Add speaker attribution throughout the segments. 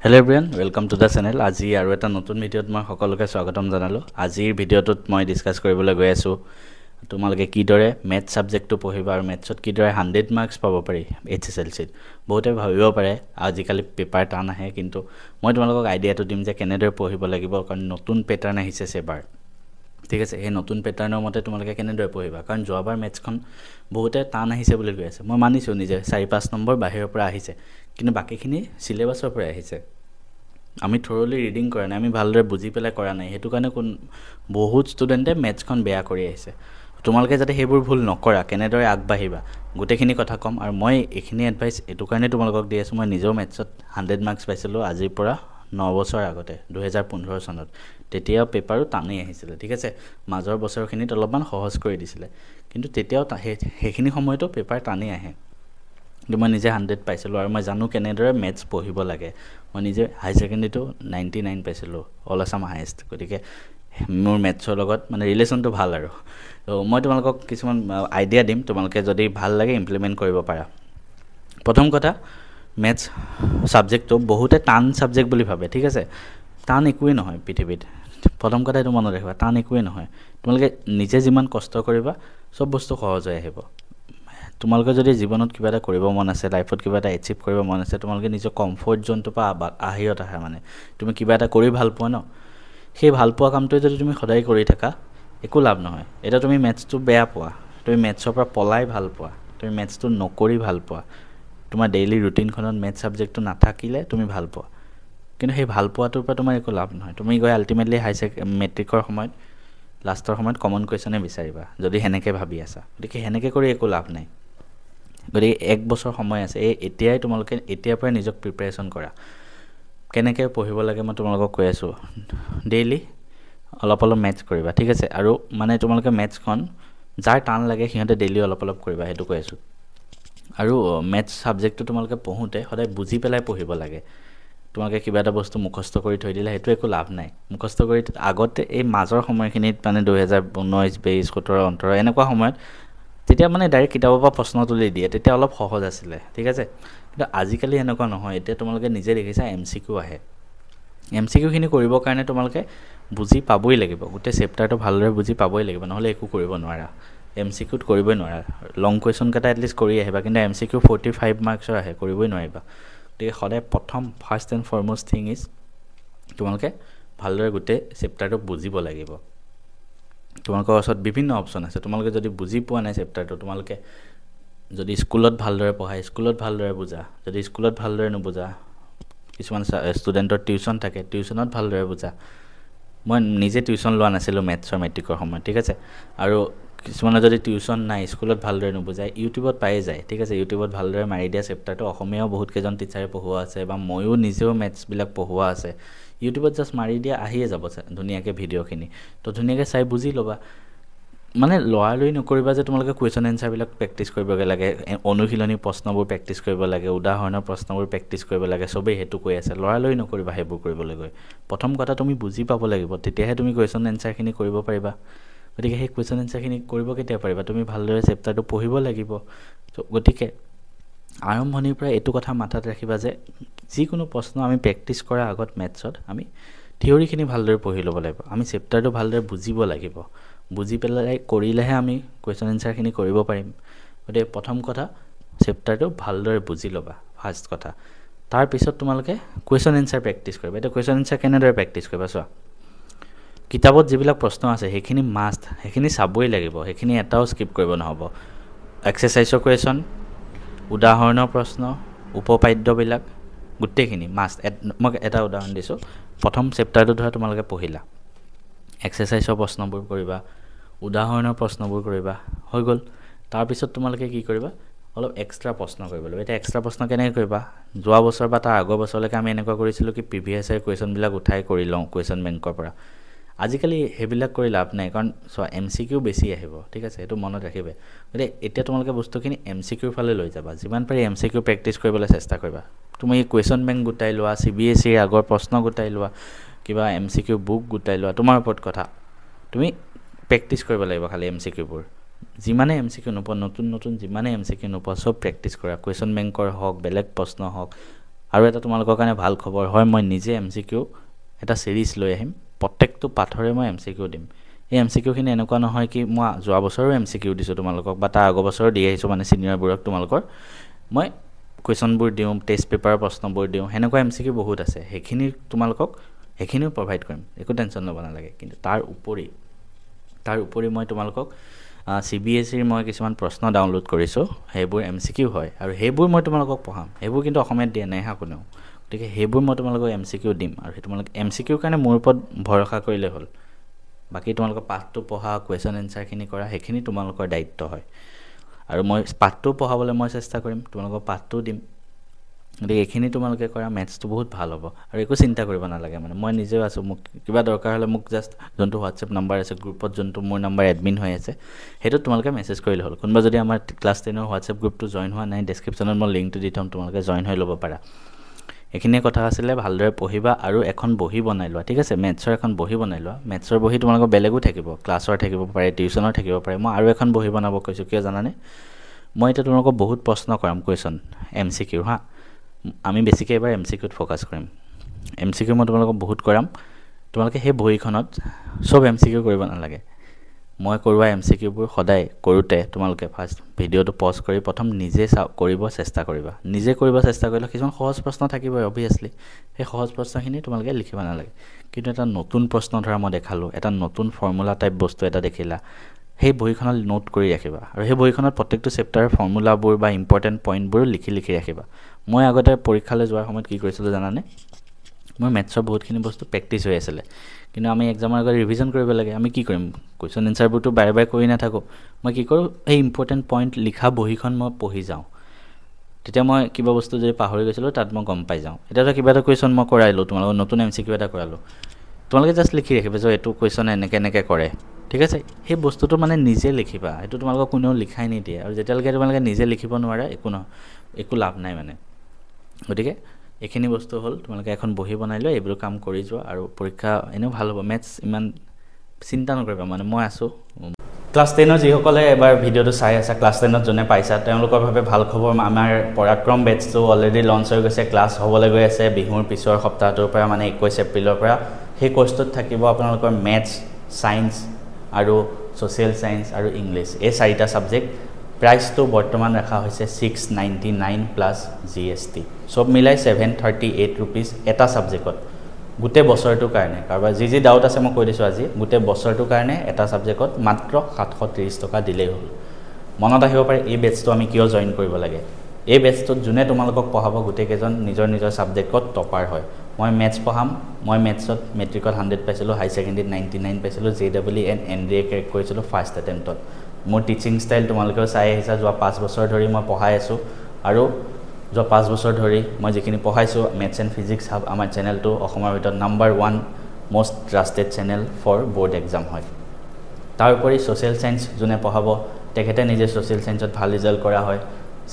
Speaker 1: Hello everyone, welcome to the channel. আজি আৰু এটা নতুন ভিডিঅত মই সকলোকে স্বাগতম জনালো। আজিৰ ভিডিঅটোত মই ডিসকাস কৰিবলৈ গৈ আছো তোমালোকে কিদৰে ম্যাথ সাবজেক্টটো পঢ়িবা আৰু ম্যাথছত কিদৰে 100 মাৰ্কস পাব পাৰি HSLC ত। বহুতে ভাবিব পাৰে আজিকালি পেপাৰ টান আহে, কিন্তু মই তোমালোকক আইডিয়াটো দিম যে কেনেদৰে পঢ়িব লাগিব, কাৰণ নতুন প্যাটাৰ্ন আহিছে সেবাৰ। ঠিক আছে, এই নতুন প্যাটাৰ্নৰ মতে তোমালোকে কেনেদৰে পঢ়িবা, কাৰণ যোৱাবাৰ ম্যাথছখন বহুতে টান আহিছে বুলি কৈ আছে। মই মানিছো নিজে 4-5 নম্বৰ বাহিৰৰ পৰা আহিছে, কিন্তু বাকিখিনি সিলেবাসৰ পৰা আহিছে। আমি থৰলি ৰিডিং কৰা নাই, আমি ভালদৰে বুজি পেলাই কৰা নাই, হেতু কাৰণে বহুত ষ্টুডেন্টে ম্যাথছখন বেয়া কৰি আহিছে। তোমালোকে যাতে হেবোৰ ভুল নকৰা, কেনেদৰে আগবাঢ়িবা গোটেইখিনি কথা কম। আৰু মই এইখিনি এডভাইস এটু কাৰণে তোমালোকক দি আছো। মই নিজেও ম্যাথছত 100 মাৰ্কস পাইছিলো আজিৰ পৰা 9 বছৰ আগতে 2015 চনত। তেতিয়া পেপাৰো টানেই আহিছিল। ঠিক আছে, মাজৰ বছৰখিনিত অলপমান সহজ কৰি দিছিলে, কিন্তু তেতিয়াও সেইখিনি সময়তো পেপাৰ টানেই আহে। কিন্তু মই নিজে 100 পাইছিলো আৰু মই জানো কেনেদৰে ম্যাথছ পঢ়িব লাগে। মই নিজে হাই সেকেন্ডাৰীটো 99 পাইছিলো, অল আসাম হাইয়েষ্ট। গতিকে মোৰ ম্যাথছৰ লগত মানে ৰিলেশনটো ভাল আৰু। তো মই তোমালোকক কিছুমান আইডিয়া দিম, তোমালোকে যদি ভাল লাগে ইমপ্লিমেন্ট কৰিব পাৰা। প্ৰথম কথা, ম্যাথছ সাবজেক্টটো বহুতে টান সাবজেক্ট বুলি ভাবে। ঠিক আছে, টান একোৱে নহয় পৃথিৱীত। প্ৰথম কথা এইটো মনত ৰাখিবা, টান একোৱে নহয়। তোমালোকে নিজে যিমান কষ্ট কৰিবা সব বস্তু সহজ হৈ আহিব। তোমালোকে যদি জীৱনত কিবা এটা কৰিব মন আছে, লাইফত কিবা এটা এচিভ কৰিব মন আছে, তোমালোকে নিজৰ কমফৰ্ট জোনটো পা আহিয়ত আহা, মানে তুমি কিবা এটা কৰি ভাল পোৱা ন, সেই ভাল পোৱা কামটো যদি তুমি সদায় কৰি থাকা একো লাভ নহয়। এটা তুমি ম্যাথছটো বেয়া পোৱা, তুমি ম্যাথছৰ পৰা পলাই ভাল পোৱা, তুমি ম্যাথছটো নকৰি ভাল পোৱা, তোমাৰ ডেইলি ৰুটিনখনত ম্যাথছ সাবজেক্টটো নাথাকিলে তুমি ভাল পোৱা, কিন্তু সেই ভাল পোৱাটোৰ পৰা তোমাৰ একো লাভ নহয়। তুমি গৈ আলটিমেটলি মেট্ৰিকৰ সময়ত লাষ্টৰ সময়ত কমন কুৱেশ্যনে বিচাৰিবা, যদি হেনেকে ভাবি আছা। গতিকে হেনেকে কৰি একো লাভ নাই। গতিকে 1 বছৰ সময় আছে, এতিয়াই তোমালোকে এতিয়াৰ পৰা নিজক প্ৰিপাৰেচন কৰা। কেনেকে পঢ়িব লাগে মই তোমালোকক কৈ আছো। ডেইলি অলপ অলপ ম্যাথছ কৰিবা। ঠিক আছে, আৰু মানে তোমালোকে ম্যাথছখন যাৰ টান লাগে সিহঁতে ডেইলি অলপ অলপ কৰিবা, হেতু কৈ আছো। আৰু ম্যাথছ সাবজেক্টটো তোমালোকে পঢ়োতে সদায় বুজি পেলাই পঢ়িব লাগে। তোমালোকে কিবা এটা বস্তু মুখস্থ কৰি থৈ দিলে হেতু একো লাভ নাই। মুখস্থ কৰি আগতে এই মাজৰ সময়খিনিত মানে 2019 20 17 18 এনেকুৱা সময়ত তেতিয়া মানে ডাইৰেক্ট কিতাপৰ পৰা প্ৰশ্ন তুলি দিয়ে, তেতিয়া অলপ সহজ আছিলে। ঠিক আছে, কিন্তু আজিকালি এনেকুৱা নহয়। এতিয়া তোমালোকে নিজে দেখিছা MCQ আহে। MCQ খিনি কৰিবৰ কাৰণে তোমালোকে বুজি পাবই লাগিব, গোটেই চেপ্টাৰটো ভালদৰে বুজি পাবই লাগিব, নহলে একো কৰিব নোৱাৰা। MCQ ত কৰিবই নোৱাৰা। লং কুৱেশ্যন কেটা এটলিষ্ট কৰি আহিবা, কিন্তু MCQ 45 মাৰ্কছৰ আহে, কৰিবই নোৱাৰিবা। গতিকে সদায় প্ৰথম first and foremost thing is তোমালোকে ভালদৰে গোটেই চেপ্টাৰটো বুজিব লাগিব। তোমালোকৰ ওচৰত বিভিন্ন অপচন আছে। তোমালোকে যদি বুজি পোৱা নাই চেপ্টাৰটো, তোমালোকে যদি স্কুলত ভালদৰে পঢ়াই স্কুলত ভালদৰে বুজা, যদি স্কুলত ভালদৰে নুবুজা কিছুমান ষ্টুডেণ্টৰ টিউচন থাকে, টিউচনত ভালদৰে বুজা। মই নিজে টিউচন লোৱা নাছিলো ম্যাথছৰ মেট্ৰিকৰ সময়ত। ঠিক আছে, আৰু কিছুমানে যদি টিউচন নাই, স্কুলত ভালদৰে নুবুজায়, ইউটিউবত পায়ে যায়। ঠিক আছে, ইউটিউবত ভালদৰে মাৰি দিয়া চেপ্টাৰটো অসমীয়াও বহুত কেইজন টিচাৰে পঢ়ুৱা আছে, বা ময়ো নিজেও ম্যাথছবিলাক পঢ়ুৱা আছে। ইউটিউবত জাষ্ট মাৰি দিয়া আহিয়ে যাব ধুনীয়াকৈ ভিডিঅ'খিনি, তো ধুনীয়াকৈ চাই বুজি ল'বা। মানে লৰালৰি নকৰিবা যে তোমালোকে কুৱেশ্যন এনসাৰবিলাক প্ৰেক্টিছ কৰিবগে লাগে, অনুশীলনী প্ৰশ্নবোৰ প্ৰেক্টিছ কৰিব লাগে, উদাহৰণৰ প্ৰশ্নবোৰ প্ৰেক্টিছ কৰিব লাগে, সবেই হেতু কৈ আছে। লৰালৰি নকৰিবা হেবোৰ কৰিবলৈ গৈ। প্ৰথম কথা তুমি বুজি পাব লাগিব, তেতিয়াহে তুমি কুৱেশ্যন এনসাৰখিনি কৰিব পাৰিবা। গতিকে সেই কুৱেশ্যন এনসাৰখিনি কৰিব কেতিয়া পাৰিবা, তুমি ভালদৰে চেপ্টাৰটো পঢ়িব লাগিব। তো গতিকে আৰম্ভণিৰ পৰা এইটো কথা মাথাত ৰাখিবা যে যিকোনো প্ৰশ্ন আমি প্ৰেক্টিছ কৰাৰ আগত ম্যাথছত আমি থিয়ৰিখিনি ভালদৰে পঢ়ি ল'ব লাগিব, আমি চেপ্টাৰটো ভালদৰে বুজিব লাগিব। বুজি পেলাই কৰিলেহে আমি কুৱেশ্যন এনসাৰখিনি কৰিব পাৰিম। গতিকে প্ৰথম কথা চেপ্টাৰটো ভালদৰে বুজি ল'বা, ফাৰ্ষ্ট কথা। তাৰ পিছত তোমালোকে কুৱেশ্যন এনসাৰ প্ৰেক্টিছ কৰিবা। এটা কুৱেশ্যন এনসাৰ কেনেদৰে প্ৰেক্টিছ কৰিবা চোৱা। কিতাপত যিবিলাক প্ৰশ্ন আছে সেইখিনি মাষ্ট, সেইখিনি চাবই লাগিব, সেইখিনি এটাও স্কিপ কৰিব নহ'ব। এক্সাৰচাইজৰ কুৱেশ্যন, উদাহৰণৰ প্ৰশ্ন, উপপাদ্যবিলাক গোটেইখিনি মাষ্ট। মই এটা উদাহৰণ দিছোঁ। প্ৰথম চেপ্টাৰটো ধৰা তোমালোকে পঢ়িলা, এক্সাৰচাইজৰ প্ৰশ্নবোৰ কৰিবা, উদাহৰণৰ প্ৰশ্নবোৰ কৰিবা, হৈ গ'ল। তাৰপিছত তোমালোকে কি কৰিবা, অলপ এক্সট্ৰা প্ৰশ্ন কৰিব লাগিব। এতিয়া এক্সট্ৰা প্ৰশ্ন কেনেকৈ কৰিবা, যোৱা বছৰ বা তাৰ আগৰ বছৰলৈকে আমি এনেকুৱা কৰিছিলোঁ কি প্ৰিভিয়াছ ইয়াৰ কুৱেশ্যনবিলাক উঠাই কৰি লওঁ কুৱেশ্যন বেংকৰ পৰা। আজিকালি সেইবিলাক কৰি লাভ নাই, কাৰণ চোৱা MCQ বেছি আহিব। ঠিক আছে, সেইটো মনত ৰাখিবা। গতিকে এতিয়া তোমালোকে বস্তুখিনি MCQৰ ফালে লৈ যাবা। যিমান পাৰি MCQ প্ৰেক্টিছ কৰিবলৈ চেষ্টা কৰিবা। তুমি কুৱেশ্যন বেংক গোটাই লোৱা, CBSE আগৰ প্ৰশ্ন গোটাই লোৱা, কিবা MCQ বুক গোটাই লোৱা, তোমাৰ ওপৰত কথা। তুমি প্ৰেক্টিছ কৰিব লাগিব খালি MCQবোৰ। যিমানে MCQ নোপোৱা, নতুন নতুন যিমানে MCQ নোপোৱা, চব প্ৰেক্টিছ কৰা। কুৱেশ্যন বেংকৰ হওক, বেলেগ প্ৰশ্ন হওক, আৰু এটা তোমালোকৰ কাৰণে ভাল খবৰ হয় মই নিজে MCQ এটা সিৰিজ লৈ আহিম প্ৰত্যেকটো পাঠৰে মই MCQ দিম এই MCQ খিনি এনেকুৱা নহয় কি মই যোৱা বছৰৰ MCQ দিছো তোমালোকক বা তাৰ আগৰ বছৰ দি আহিছো মানে সিনিয়ৰবোৰক তোমালোকৰ মই কোৱেশ্যনবোৰ দিওঁ টেষ্ট পেপাৰৰ প্ৰশ্নবোৰ দিওঁ হেনেকুৱা MCQ বহুত আছে হেখিনি তোমালোকক হেখিনিও প্ৰভাইড কৰিম একো টেনচন ল'ব নালাগে কিন্তু তাৰ উপৰি মই তোমালোকক CBSE মই কিছুমান প্ৰশ্ন ডাউনলোড কৰিছো হেবোৰ MCQ হয় আৰু হেবোৰ মই তোমালোকক পঢ়াম হেবোৰ কিন্তু অসমীয়াত দিয়া নাই হা কোনেও গতিকে হেবোৰ মই তোমালোকক MCQ দিম আৰু হে তোমালোক MCQ কাৰণে মোৰ ওপৰত ভৰসা কৰিলে হ'ল বাকি তোমালোকৰ পাঠটো পঢ়া কোৱেশ্যন এনসাৰ খিনি কৰা হেখিনি তোমালোকৰ দায়িত্ব হয় আৰু মই পাঠটো পঢ়াবলৈ মই চেষ্টা কৰিম তোমালোকক পাঠটো দিম গতিকে এখিনি তোমালোকে কৰা ম্যাথছটো বহুত ভাল হ'ব আৰু একো চিন্তা কৰিব নালাগে মানে মই নিজেও আছো মোক কিবা দৰকাৰ হলে মোক জাস্ট যোনটো WhatsApp নম্বৰ আছে গ্ৰুপত যোনটো মোৰ নম্বৰ এডমিন হৈ আছে হেতু তোমালোকে মেছেজ কৰিলে হ'ল কোনবা যদি আমাৰ ক্লাছ 10 ৰ WhatsApp গ্ৰুপটো জয়েন হোৱা নাই ডেসক্ৰিপচনত মই লিংকটো দি থম তোমালোকে জয়েন হৈ ল'ব পাৰা এখিনি কথা আছিলে ভালদৰে পঢ়িবা আৰু এখন বহি বনাই লোৱা ঠিক আছে ম্যাথছৰ এখন বহি বনাই লোৱা ম্যাথছৰ বহি তোমালোকৰ বেলেগো থাকিব ক্লাছৰ থাকিব পাৰে টিউচনৰ থাকিব পাৰে মই আৰু এখন বহি বনাব কৈছো কিয় জানানে মই এটা তোমালোকক বহুত প্ৰশ্ন কৰাম কোৱেশ্যন MCQ হা আমি বেছিকৈ এবাৰ MCQত ফোকাস কৰিম MCQ মই তোমালোকক বহুত কৰাম তোমালোকে হে বহিখনত সব MCQ কৰিব নালাগে মই কৰোৱা MCQ বোৰ সদায় কৰোতে তোমালোকে ফাৰ্স্ট ভিডিওটো পজ কৰি প্ৰথম নিজে কৰিব চেষ্টা কৰিবা নিজে কৰিব চেষ্টা কৰিলে কিছুমান সহজ প্ৰশ্ন থাকিব অবিয়াসলি হে সহজ প্ৰশ্নখিনি তোমালোকে লিখিব নালাগে কিন্তু এটা নতুন প্ৰশ্ন ধৰা মই দেখালো এটা নতুন ফৰ্মুলা টাইপ বস্তু এটা দেখিলা হে বহিখনত নোট কৰি ৰাখিবা আৰু হে বহিখনত প্ৰত্যেকটো চেপ্টাৰৰ ফৰ্মুলাবোৰ বা ইম্পৰ্টেন্ট পইণ্টবোৰ লিখি ৰাখিবা মই আগতে পৰীক্ষালৈ যোৱাৰ সময়ত কি কৰিছিলো জানানে মই ম্যাথছৰ বহুতখিনি বস্তু প্ৰেক্টিস হৈ আছিল কিন্তু আমি এক্সামৰ আগত ৰিভিজন কৰিব লাগে আমি কি কৰিম কোৱেশ্যন এনসাৰবোৰটো বাৰে বাৰে কৰি না থাকো মই কি কৰো এই ইম্পৰ্টেন্ট পইণ্ট লিখা বহিখন মই পঢ়ি যাওঁ তেতিয়া মই কিবা বস্তু যদি পাহৰি গৈছিলো তাত মই গম পাই যাওঁ এটা কিবা এটা কোৱেশ্যন মই কৰাইলো তোমালোকক নতুন MCQ এটা কৰালো তোমালোকে জাস্ট লিখি ৰাখিবা যে এটো কোৱেশ্যন এনেকে কৰে ঠিক আছে হে বস্তুটো মানে নিজে লিখিবা এটো তোমালোকক কোনেও লিখাই নিদিয়ে আৰু যেতিয়ালৈকে তোমালোকে নিজে লিখিব নোৱাৰা একো লাভ নাই মানে গতিকে এখিনি বস্তু হল তোমালোকে এখন বহি বনাই লয় এইবোৰ কাম কৰি যোৱা আৰু পৰীক্ষা এনেও ভাল হ'ব ম্যাথছ ইমান চিন্তা নকৰিবা মানে মই আছো ক্লাছ 10 ৰ যিসকলে এবাৰ ভিডিওটো চাই আছে ক্লাছ 10 ত জনে পাইছা তেওঁলোকৰ ভাবে ভাল খবৰ আমাৰ পৰাক্ৰম বেটছটো অলৰেডি লঞ্চ হৈ গৈছে ক্লাছ হ'বলৈ গৈ আছে বিহুৰ পিছৰ সপ্তাহটোৰ পৰা মানে 21 এপ্ৰিলৰ পৰা সেই কোৰ্সটোত থাকিব আপোনালোকৰ ম্যাথছ সায়েন্স আৰু সোশ্যাল সায়েন্স আৰু ইংলিশ এই চাৰিটা সাবজেক্ট প্ৰাইসটো বৰ্তমান ৰাখা হৈছে 699 প্লাস GST সব মিলাই 738 रुपीस এটা সাবজেক্টত গুটে বছৰটোৰ কাৰণে কাৰবা যি ডাউট আছে মই কৈ দিছো আজি গুটে বছৰটোৰ কাৰণে এটা সাবজেক্টত মাত্ৰ 730 টকা দিলেই হ'ল মনত আহিব পাৰে এই বেটছটো আমি কিয় জয়েন কৰিব লাগে এই বেটছটোত জুনে তোমালোকক পঢ়াব গুটে কেজন নিজৰ সাবজেক্টত টপাৰ হয় মই ম্যাথছ পঢ়াম মই ম্যাথছত মেট্ৰিকত 100 পাইছিলো হাই সেকেন্ডাৰীত 99 পাইছিলো JEE এণ্ড NDA ক্ৰেক কৰিছিলো ফাৰ্স্ট এটেম্পটত মোৰ টিচিং ষ্টাইল তোমালোকে চাই আহিছা যোৱা 5 বছৰ ধৰি মই পঢ়াই আছো আৰু যোৱা 5 বছৰ ধৰি মই যিখিনি পঢ়াইছো ম্যাথছ এণ্ড ফিজিক্স হাব আমাৰ চেনেলটো অসমৰ ভিতৰত number 1 most trusted channel for board exam হয় তাৰ উপৰি সোশ্যাল সায়েন্স জুনে পঢ়াব তেখেতে নিজে সোশ্যাল সায়েন্সত ভাল ৰিজাল্ট কৰা হয়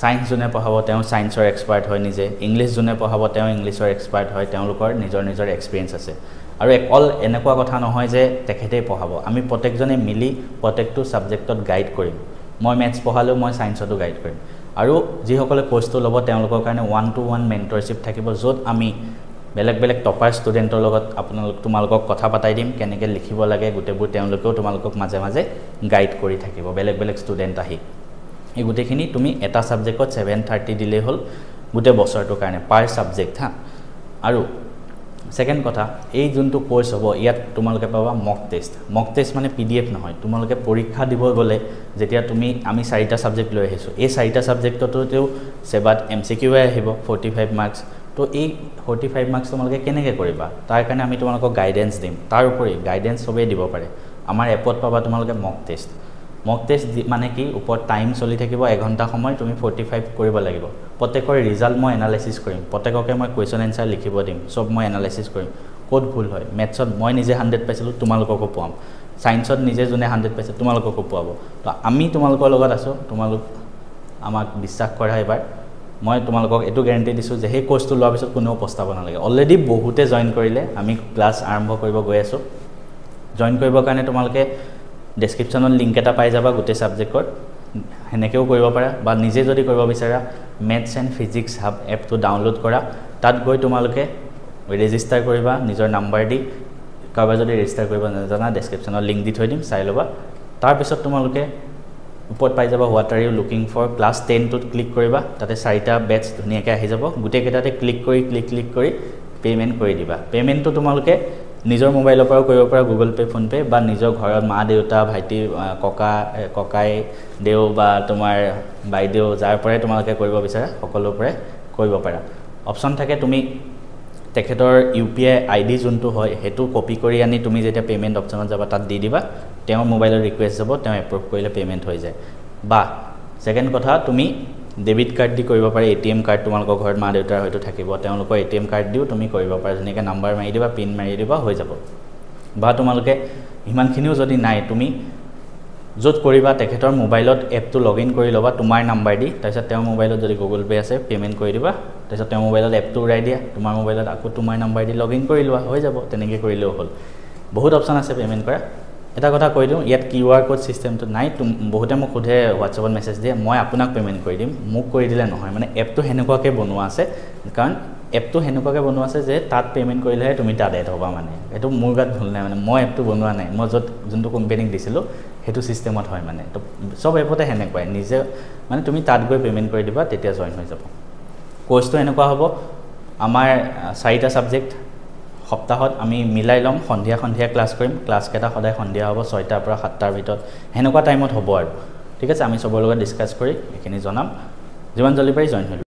Speaker 1: সায়েন্স জুনে পঢ়াব তেওঁ সায়েন্সৰ এক্সপাৰ্ট হয় নিজে ইংলিশ জুনে পঢ়াব তেওঁ ইংলিশৰ এক্সপাৰ্ট হয় তেওঁলোকৰ নিজৰ এক্সপেৰিয়েন্স আছে আৰু অল এনেকুৱা কথা নহয় যে তেখেতেই পঢ়াব আমি প্ৰত্যেকজনে মিলি প্ৰত্যেকটো সাবজেক্টত গাইড কৰিম মই ম্যাথছ পঢ়ালো মই সায়েন্সতো গাইড কৰিম আৰু যিসকলে কোৰ্সটো ল'ব তেওঁলোকৰ কাৰণে 1-to-1 মেন্টৰশিপ থাকিব যত আমি বেলেগ টপাৰ ষ্টুডেন্টৰ লগত তোমালোকক কথা পাতাই দিম কেনেকৈ লিখিব লাগে গুটেবোৰ তেওঁলোকেও তোমালোকক মাজে গাইড কৰি থাকিব বেলেগ ষ্টুডেন্ট আহি এই গুটেখিনি তুমি এটা সাবজেক্টত 730 দিলে হ'ল গুটে বছৰটোৰ কাৰণে পাৰ সাবজেক্ট হা আৰু সেকেন্ড কথা এই যোনটো কোৰ্স হ'ব ইয়াত তোমালোকে পাবা মক টেষ্ট মানে PDF নহয় তোমালোকে পৰীক্ষা দিব গলে যেতিয়া আমি 4টা সাবজেক্ট লৈ আহিছো এই 4টা সাবজেক্টটোতেও সেবাত MCQ আহিব 45 মাৰ্কস তো এই 45 মাৰ্কস তোমালোকে কেনেকৈ কৰিবা তাৰ কাৰণে আমি তোমালোকক গাইডেন্স দিম তাৰ উপৰি গাইডেন্স সবে দিব পাৰে আমাৰ এপত পাবা তোমালোকে মক টেষ্ট মানে কি ওপৰ টাইম চলি থাকিব 1 ঘণ্টা সময় তুমি 45 কৰিব লাগিব প্ৰত্যেকৰ ৰিজাল্ট মই এনালাইসিস কৰিম প্ৰত্যেককে মই কোৱেশ্যন এনসাৰ লিখিব দিম সব মই এনালাইসিস কৰিম কোড ভুল হয় ম্যাথছত মই নিজে 100 পাইছিলো তোমালোককো পাম সায়েন্সত নিজে জুনে 100 পাইছে তোমালোককো পাব তো আমি তোমালোকৰ লগত আছো তোমালোক আমাক বিশ্বাস কৰা এবাৰ মই তোমালোকক এটো গ্যাৰান্টি দিছো যে হে কোৰ্সটো লোৱাৰ পিছত কোনো পস্তাব নালাগে অলৰেডি বহুতে জয়েন কৰিলে আমি ক্লাছ আৰম্ভ কৰিব গৈ আছো জয়েন কৰিবৰ কাৰণে তোমালোকে ডেসক্ৰিপচনত লিংক এটা পাই যাবা গুটে সাবজেক্টৰ হেনেকেও কৰিব পাৰা বা নিজে যদি কৰিব বিচাৰা ম্যাথছ এণ্ড ফিজিক্স হাব এপটো ডাউনলোড কৰা তাত গৈ তোমালোকে ৰেজিষ্টাৰ কৰিবা নিজৰ নাম্বাৰ দি কাৰোবাৰ যদি ৰেজিষ্টাৰ কৰিব নাজানা ডেছক্ৰিপশ্যনত লিংক দি থৈ দিম চাই ল'বা তাৰপিছত তোমালোকে ওপৰত পাই যাবা what are you looking for class 10টোত ক্লিক কৰিবা তাতে 4টা বেটছ ধুনীয়াকৈ আহি যাব গোটেইকেইটাতে ক্লিক কৰি পে'মেণ্ট কৰি দিবা পে'মেণ্টটো তোমালোকে নিজৰ মোবাইলৰ পৰাও কৰিব পাৰা গুগল পে' ফোন পে' বা নিজৰ ঘৰত মা দেউতা ভাইটি ককাই দেউ বা তোমাৰ বাইদেউ যাৰ পৰাই তোমালোকে কৰিব বিচাৰা সকলোৰ পৰাই কৰিব পাৰা অপশ্যন থাকে তুমি তেখেতৰ UPI ID যোনটো হয় সেইটো কপি কৰি আনি তুমি যেতিয়া পে'মেণ্ট অপশ্যনত যাবা তাত দি দিবা তেওঁৰ মোবাইলৰ ৰিকুৱেষ্ট যাব তেওঁ এপ্ৰুভ কৰিলে পে'মেণ্ট হৈ যায় বা ছেকেণ্ড কথা তুমি ডেবিট কাৰ্ড দি কৰিব পাৰা ATM কাৰ্ড তোমালোকৰ ঘৰত মা দেউতাৰ হয়তো থাকিব তেওঁলোকৰ ATM কাৰ্ড দিও তুমি কৰিব পাৰা যেনেকৈ নাম্বাৰ মাৰি দিবা পিন মাৰি দিবা হৈ যাব বা তোমালোকে ইমানখিনিও যদি নাই তুমি য'ত কৰিবা তেখেতৰ মোবাইলত এপটো লগইন কৰি ল'বা তোমাৰ নাম্বাৰ দি তাৰপিছত তেওঁৰ মোবাইলত যদি গুগল পে' আছে পে'মেণ্ট কৰি দিবা তাৰপিছত তেওঁৰ মোবাইলত এপটো উৰাই দিয়া তোমাৰ মোবাইলত আকৌ তোমাৰ নাম্বাৰ দি লগইন কৰি লোৱা হৈ যাব তেনেকৈ কৰিলেও হ'ল বহুত অপশ্যন আছে পে'মেণ্ট কৰা এটা কথা কৈ দিওঁ ইয়াত QR কোড চিষ্টেমটো নাই বহুতে মোক সোধে হোৱাটছএপত মেছেজ দিয়ে মই আপোনাক পে'মেণ্ট কৰি দিম মোক কৰি দিলে নহয় মানে এপটো সেনেকুৱাকৈ বনোৱা আছে কাৰণ এপটো সেনেকুৱাকৈ বনোৱা আছে যে তাত পে'মেণ্ট কৰিলেহে তুমি তাত এড হ'বা মানে এইটো মোৰ গাত ভুল নাই মানে মই এপটো বনোৱা নাই মই যোনটো কোম্পানীক দিছিলোঁ সেইটো চিষ্টেমত হয় মানে তো চব এপতে সেনেকুৱাই নিজে মানে তুমি তাত গৈ পে'মেণ্ট কৰি দিবা তেতিয়া জইন হৈ যাব কোৰ্চটো এনেকুৱা হ'ব আমাৰ 4টা ছাবজেক্ট সপ্তাহত আমি মিলাই ল'ম সন্ধিয়া ক্লাছ কৰিম ক্লাছকেইটা সদায় সন্ধিয়া হ'ব 6টাৰ পৰা 7টাৰ ভিতৰত সেনেকুৱা টাইমত হ'ব আৰু ঠিক আছে আমি চবৰ লগত ডিছকাছ কৰি এইখিনি জনাম যিমান জলদি পাৰি জইন হৈ